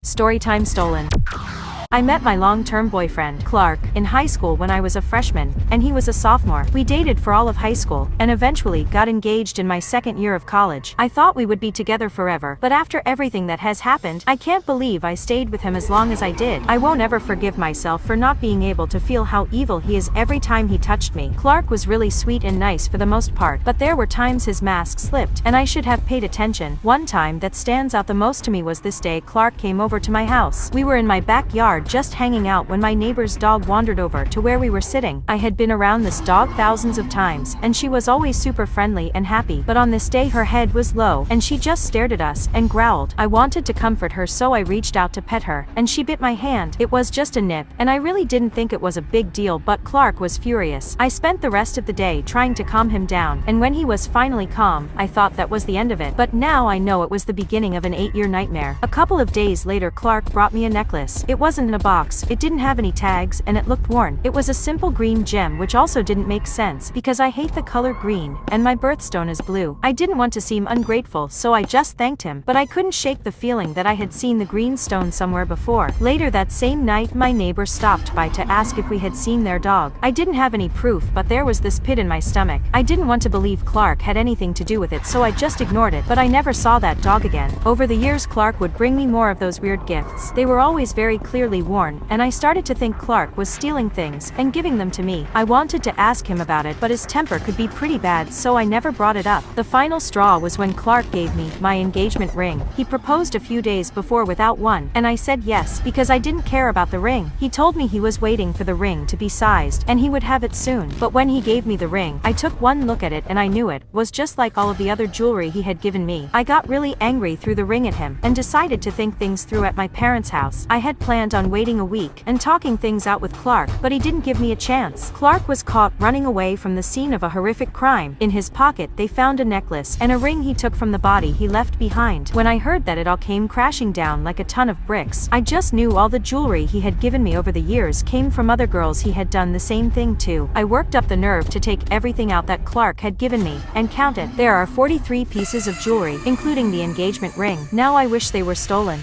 Storytime stolen. I met my long-term boyfriend, Clark, in high school when I was a freshman, and he was a sophomore. We dated for all of high school, and eventually got engaged in my second year of college. I thought we would be together forever, but after everything that has happened, I can't believe I stayed with him as long as I did. I won't ever forgive myself for not being able to feel how evil he is every time he touched me. Clark was really sweet and nice for the most part, but there were times his mask slipped, and I should have paid attention. One time that stands out the most to me was this day Clark came over to my house. We were in my backyard just hanging out when my neighbor's dog wandered over to where we were sitting. I had been around this dog thousands of times, and she was always super friendly and happy, but on this day her head was low, and she just stared at us and growled. I wanted to comfort her, so I reached out to pet her, and she bit my hand. It was just a nip, and I really didn't think it was a big deal, but Clark was furious. I spent the rest of the day trying to calm him down, and when he was finally calm, I thought that was the end of it. But now I know it was the beginning of an 8-year nightmare. A couple of days later Clark brought me a necklace. It wasn't in a box, it didn't have any tags, and it looked worn. It was a simple green gem, which also didn't make sense, because I hate the color green, and my birthstone is blue. I didn't want to seem ungrateful, so I just thanked him, but I couldn't shake the feeling that I had seen the green stone somewhere before. Later that same night my neighbor stopped by to ask if we had seen their dog. I didn't have any proof, but there was this pit in my stomach. I didn't want to believe Clark had anything to do with it, so I just ignored it, but I never saw that dog again. Over the years Clark would bring me more of those weird gifts. They were always very clearly worn, and I started to think Clark was stealing things and giving them to me. I wanted to ask him about it, but his temper could be pretty bad, so I never brought it up. The final straw was when Clark gave me my engagement ring. He proposed a few days before without one, and I said yes, because I didn't care about the ring. He told me he was waiting for the ring to be sized, and he would have it soon. But when he gave me the ring, I took one look at it and I knew it was just like all of the other jewelry he had given me. I got really angry, threw the ring at him, and decided to think things through at my parents' house. I had planned on waiting a week and talking things out with Clark, but he didn't give me a chance. Clark was caught running away from the scene of a horrific crime. In his pocket they found a necklace and a ring he took from the body he left behind. When I heard that, it all came crashing down like a ton of bricks. I just knew all the jewelry he had given me over the years came from other girls he had done the same thing to. I worked up the nerve to take everything out that Clark had given me, and count it. There are 43 pieces of jewelry, including the engagement ring. Now I wish they were stolen.